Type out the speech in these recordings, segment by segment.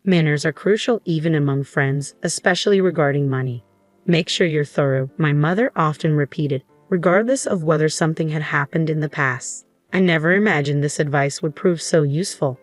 Manners are crucial even among friends, especially regarding money. Make sure you're thorough, my mother often repeated, regardless of whether something had happened in the past. I never imagined this advice would prove so useful.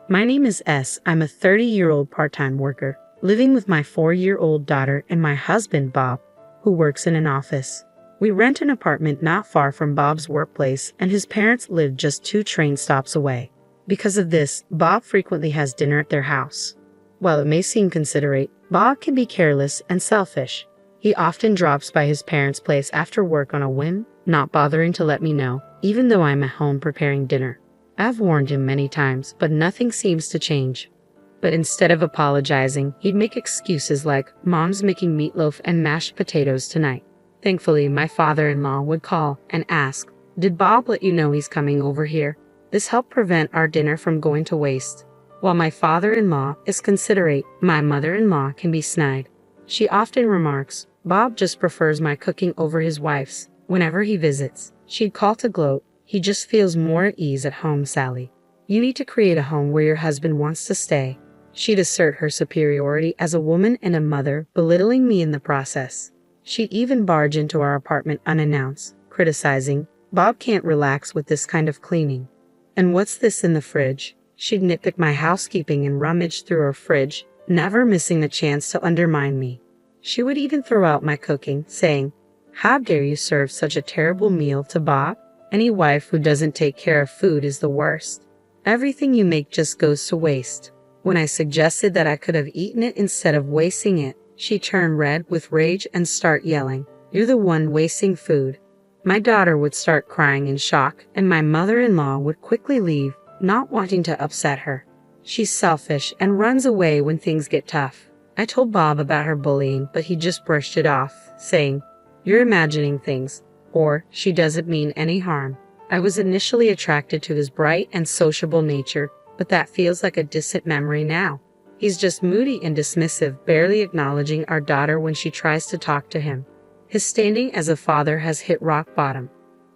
My name is S. I'm a 30-year-old part-time worker, living with my 4-year-old daughter and my husband, Bob, who works in an office. We rent an apartment not far from Bob's workplace, and his parents live just 2 train stops away. Because of this, Bob frequently has dinner at their house. While it may seem considerate, Bob can be careless and selfish. He often drops by his parents' place after work on a whim, not bothering to let me know, even though I'm at home preparing dinner. I've warned him many times, but nothing seems to change. But instead of apologizing, he'd make excuses like, "Mom's making meatloaf and mashed potatoes tonight." Thankfully, my father-in-law would call and ask, "Did Bob let you know he's coming over here?" This helped prevent our dinner from going to waste. While my father-in-law is considerate, my mother-in-law can be snide. She often remarks, "Bob just prefers my cooking over his wife's." Whenever he visits, she'd call to gloat, "He just feels more at ease at home, Sally. You need to create a home where your husband wants to stay." She'd assert her superiority as a woman and a mother, belittling me in the process. She'd even barge into our apartment unannounced, criticizing, "Bob can't relax with this kind of cleaning. And what's this in the fridge?" She'd nitpick my housekeeping and rummage through our fridge, never missing the chance to undermine me. She would even throw out my cooking, saying, "How dare you serve such a terrible meal to Bob? Any wife who doesn't take care of food is the worst. Everything you make just goes to waste." When I suggested that I could have eaten it instead of wasting it, she turned red with rage and start yelling, "You're the one wasting food." My daughter would start crying in shock, and my mother-in-law would quickly leave, not wanting to upset her. She's selfish and runs away when things get tough. I told Bob about her bullying, but he just brushed it off, saying, "You're imagining things," or "She doesn't mean any harm." I was initially attracted to his bright and sociable nature, but that feels like a distant memory now. He's just moody and dismissive, barely acknowledging our daughter when she tries to talk to him. His standing as a father has hit rock bottom.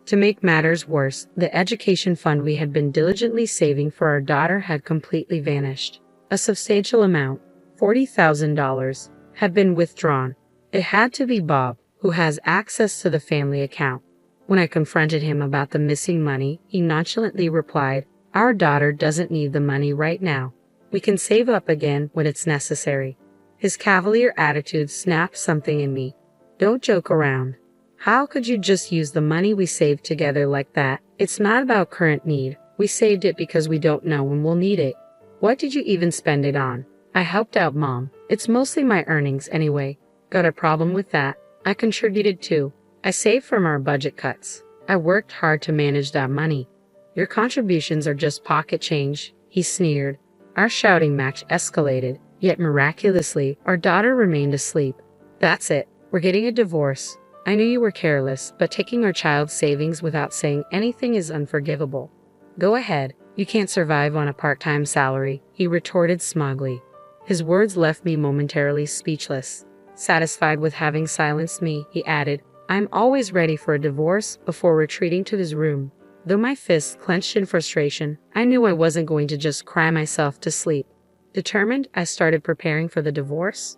To make matters worse, the education fund we had been diligently saving for our daughter had completely vanished. A substantial amount, $40,000, had been withdrawn. It had to be Bob, who has access to the family account. When I confronted him about the missing money, he nonchalantly replied, "Our daughter doesn't need the money right now. We can save up again when it's necessary." His cavalier attitude snapped something in me. "Don't joke around. How could you just use the money we saved together like that? It's not about current need. We saved it because we don't know when we'll need it. What did you even spend it on?" "I helped out Mom. It's mostly my earnings anyway." "Got a problem with that?" "I contributed too. I saved from our budget cuts. I worked hard to manage that money." "Your contributions are just pocket change," he sneered. Our shouting match escalated, yet miraculously, our daughter remained asleep. "That's it. We're getting a divorce. I knew you were careless, but taking our child's savings without saying anything is unforgivable." "Go ahead. You can't survive on a part-time salary," he retorted smugly. His words left me momentarily speechless. Satisfied with having silenced me, he added, "I'm always ready for a divorce," before retreating to his room. Though my fists clenched in frustration, I knew I wasn't going to just cry myself to sleep. Determined, I started preparing for the divorce.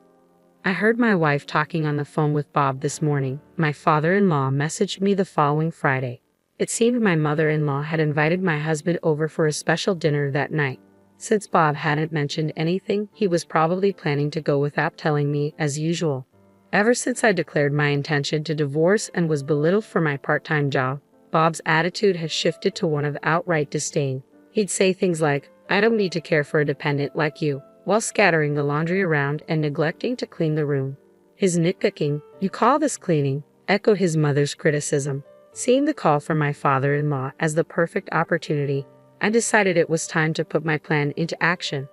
I heard my wife talking on the phone with Bob this morning. My father-in-law messaged me the following Friday. It seemed my mother-in-law had invited my husband over for a special dinner that night. Since Bob hadn't mentioned anything, he was probably planning to go without telling me, as usual. Ever since I declared my intention to divorce and was belittled for my part-time job, Bob's attitude had shifted to one of outright disdain. He'd say things like, "I don't need to care for a dependent like you," while scattering the laundry around and neglecting to clean the room. His nitpicking, "You call this cleaning?" echoed his mother's criticism. Seeing the call from my father-in-law as the perfect opportunity, I decided it was time to put my plan into action.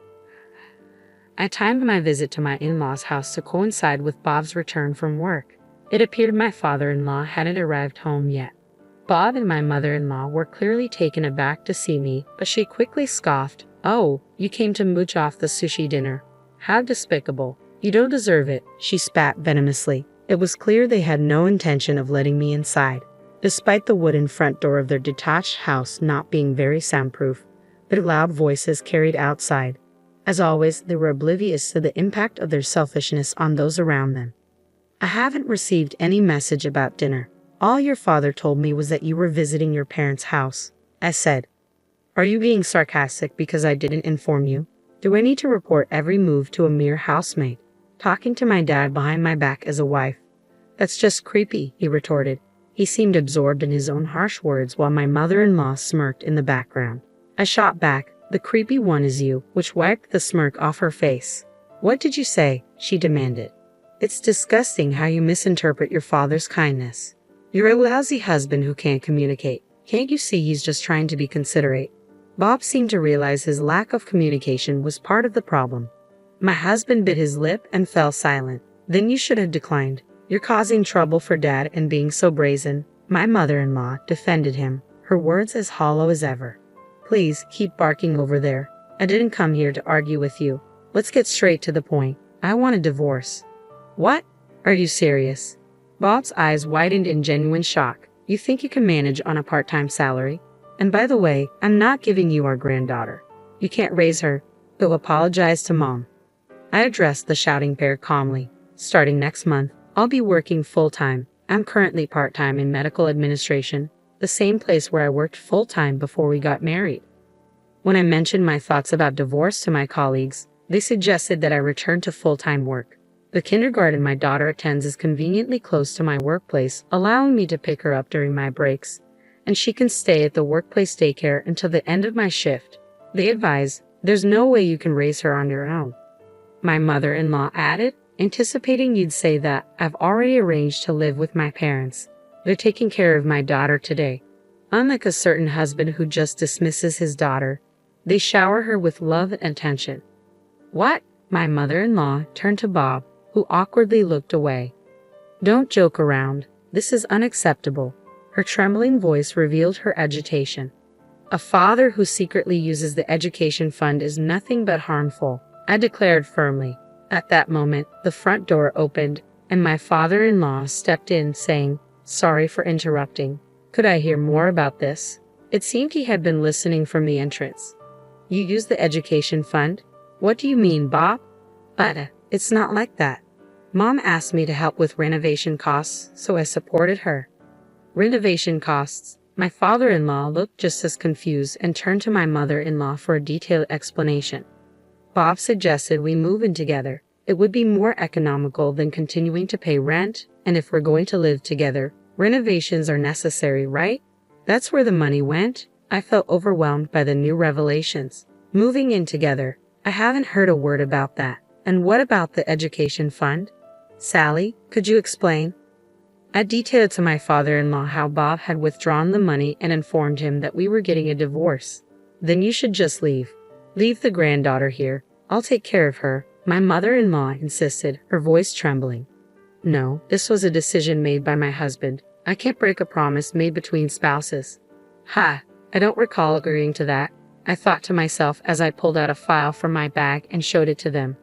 I timed my visit to my in-laws' house to coincide with Bob's return from work. It appeared my father-in-law hadn't arrived home yet. Bob and my mother-in-law were clearly taken aback to see me, but she quickly scoffed, "Oh, you came to mooch off the sushi dinner. How despicable. You don't deserve it," she spat venomously. It was clear they had no intention of letting me inside. Despite the wooden front door of their detached house not being very soundproof, their loud voices carried outside. As always, they were oblivious to the impact of their selfishness on those around them. I haven't received any message about dinner. All your father told me was that you were visiting your parents' house, I said. Are you being sarcastic because I didn't inform you? Do I need to report every move to a mere housemaid? Talking to my dad behind my back as a wife? That's just creepy, he retorted. He seemed absorbed in his own harsh words while my mother-in-law smirked in the background. I shot back, the creepy one is you, which wiped the smirk off her face. What did you say? She demanded. It's disgusting how you misinterpret your father's kindness. You're a lousy husband who can't communicate. Can't you see he's just trying to be considerate? Bob seemed to realize his lack of communication was part of the problem. My husband bit his lip and fell silent. Then you should have declined. You're causing trouble for Dad and being so brazen. My mother-in-law defended him, her words as hollow as ever. Please, keep barking over there. I didn't come here to argue with you. Let's get straight to the point. I want a divorce. What? Are you serious? Bob's eyes widened in genuine shock. You think you can manage on a part-time salary? And by the way, I'm not giving you our granddaughter. You can't raise her. Go apologize to Mom. I addressed the shouting pair calmly. Starting next month, I'll be working full-time. I'm currently part-time in medical administration, the same place where I worked full-time before we got married. When I mentioned my thoughts about divorce to my colleagues, they suggested that I return to full-time work. The kindergarten my daughter attends is conveniently close to my workplace, allowing me to pick her up during my breaks, and she can stay at the workplace daycare until the end of my shift. They advise, there's no way you can raise her on your own. My mother-in-law added, anticipating you'd say that, I've already arranged to live with my parents. They're taking care of my daughter today. Unlike a certain husband who just dismisses his daughter, they shower her with love and attention. What? My mother-in-law turned to Bob, who awkwardly looked away. Don't joke around. This is unacceptable. Her trembling voice revealed her agitation. A father who secretly uses the education fund is nothing but harmful, I declared firmly. At that moment, the front door opened, and my father-in-law stepped in, saying, Sorry for interrupting. Could I hear more about this? It seemed he had been listening from the entrance. You use the education fund? What do you mean, Bob? But it's not like that. Mom asked me to help with renovation costs, so I supported her. Renovation costs? My father-in-law looked just as confused and turned to my mother-in-law for a detailed explanation. Bob suggested we move in together. It would be more economical than continuing to pay rent, and if we're going to live together, renovations are necessary, right? That's where the money went. I felt overwhelmed by the new revelations. Moving in together. I haven't heard a word about that. And what about the education fund? Sally, could you explain? I detailed to my father-in-law how Bob had withdrawn the money and informed him that we were getting a divorce. Then you should just leave. Leave the granddaughter here. I'll take care of her, my mother-in-law insisted, her voice trembling. No, this was a decision made by my husband. I can't break a promise made between spouses. Ha, I don't recall agreeing to that. I thought to myself as I pulled out a file from my bag and showed it to them.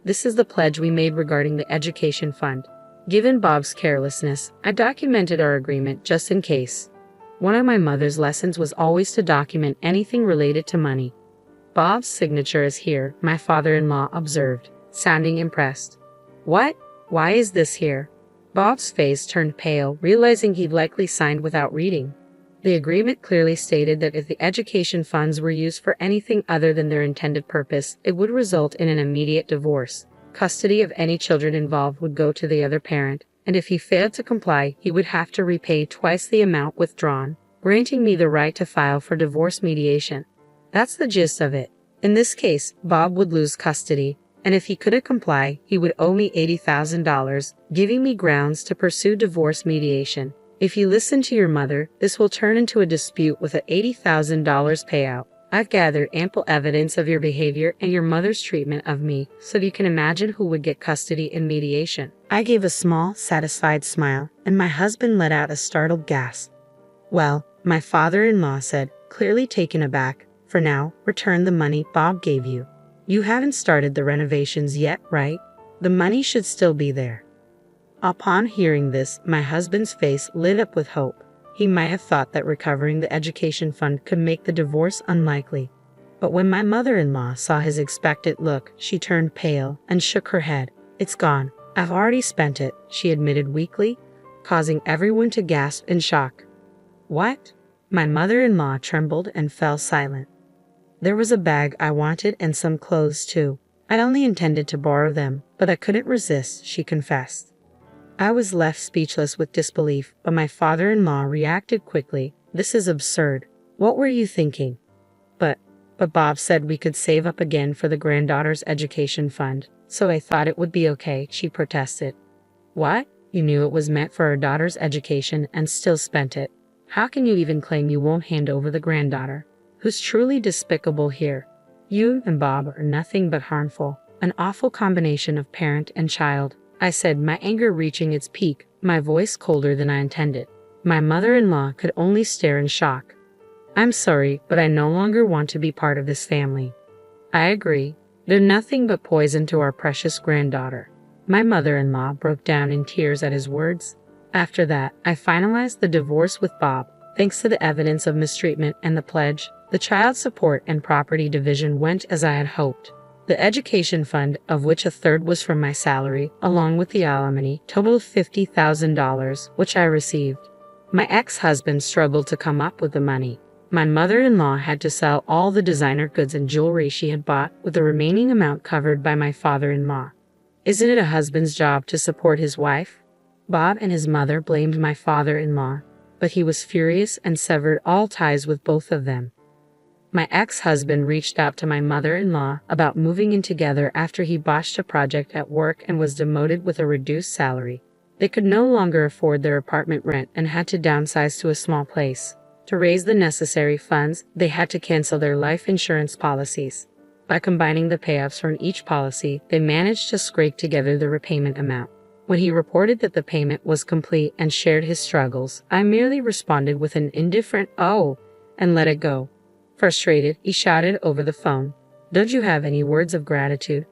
This is the pledge we made regarding the education fund. Given Bob's carelessness, I documented our agreement just in case. One of my mother's lessons was always to document anything related to money. Bob's signature is here, my father-in-law observed, sounding impressed. What? Why is this here? Bob's face turned pale, realizing he'd likely signed without reading. The agreement clearly stated that if the education funds were used for anything other than their intended purpose, it would result in an immediate divorce. Custody of any children involved would go to the other parent, and if he failed to comply, he would have to repay twice the amount withdrawn, granting me the right to file for divorce mediation. That's the gist of it. In this case, Bob would lose custody, and if he couldn't comply, he would owe me $80,000, giving me grounds to pursue divorce mediation. If you listen to your mother, this will turn into a dispute with an $80,000 payout. I've gathered ample evidence of your behavior and your mother's treatment of me, so you can imagine who would get custody in mediation. I gave a small, satisfied smile, and my husband let out a startled gasp. Well, my father-in-law said, clearly taken aback, for now, return the money Bob gave you. You haven't started the renovations yet, right? The money should still be there. Upon hearing this, my husband's face lit up with hope. He might have thought that recovering the education fund could make the divorce unlikely. But when my mother-in-law saw his expectant look, she turned pale and shook her head. "It's gone. I've already spent it," she admitted weakly, causing everyone to gasp in shock. "What?" My mother-in-law trembled and fell silent. "There was a bag I wanted and some clothes too. I'd only intended to borrow them, but I couldn't resist," she confessed. I was left speechless with disbelief, but my father-in-law reacted quickly. "This is absurd. What were you thinking?" But Bob said we could save up again for the granddaughter's education fund, so I thought it would be okay," she protested. "What? You knew it was meant for our daughter's education and still spent it? How can you even claim you won't hand over the granddaughter? Who's truly despicable here? You and Bob are nothing but harmful, an awful combination of parent and child," I said, my anger reaching its peak, my voice colder than I intended. My mother-in-law could only stare in shock. "I'm sorry, but I no longer want to be part of this family." "I agree. They're nothing but poison to our precious granddaughter." My mother-in-law broke down in tears at his words. After that, I finalized the divorce with Bob. Thanks to the evidence of mistreatment and the pledge, the child support and property division went as I had hoped. The education fund, of which a third was from my salary, along with the alimony, totaled $50,000, which I received. My ex-husband struggled to come up with the money. My mother-in-law had to sell all the designer goods and jewelry she had bought, with the remaining amount covered by my father-in-law. Isn't it a husband's job to support his wife? Bob and his mother blamed my father-in-law, but he was furious and severed all ties with both of them. My ex-husband reached out to my mother-in-law about moving in together after he botched a project at work and was demoted with a reduced salary. They could no longer afford their apartment rent and had to downsize to a small place. To raise the necessary funds, they had to cancel their life insurance policies. By combining the payoffs from each policy, they managed to scrape together the repayment amount. When he reported that the payment was complete and shared his struggles, I merely responded with an indifferent "oh" and let it go. Frustrated, he shouted over the phone, "Don't you have any words of gratitude?"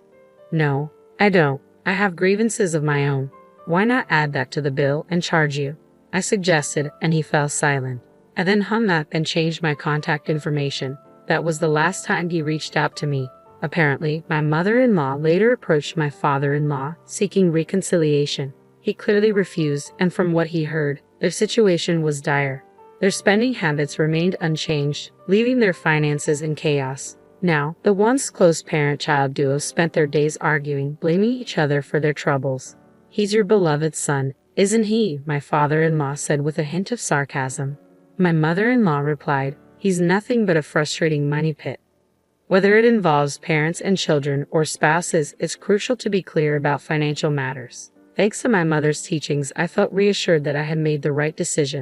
"No, I don't. I have grievances of my own." "Why not add that to the bill and charge you?" I suggested, and he fell silent. I then hung up and changed my contact information. That was the last time he reached out to me. Apparently, my mother-in-law later approached my father-in-law, seeking reconciliation. He clearly refused, and from what he heard, their situation was dire. Their spending habits remained unchanged, leaving their finances in chaos. Now, the once close parent-child duo spent their days arguing, blaming each other for their troubles. "He's your beloved son, isn't he?" my father-in-law said with a hint of sarcasm. My mother-in-law replied, "He's nothing but a frustrating money pit." Whether it involves parents and children or spouses, it's crucial to be clear about financial matters. Thanks to my mother's teachings, I felt reassured that I had made the right decision.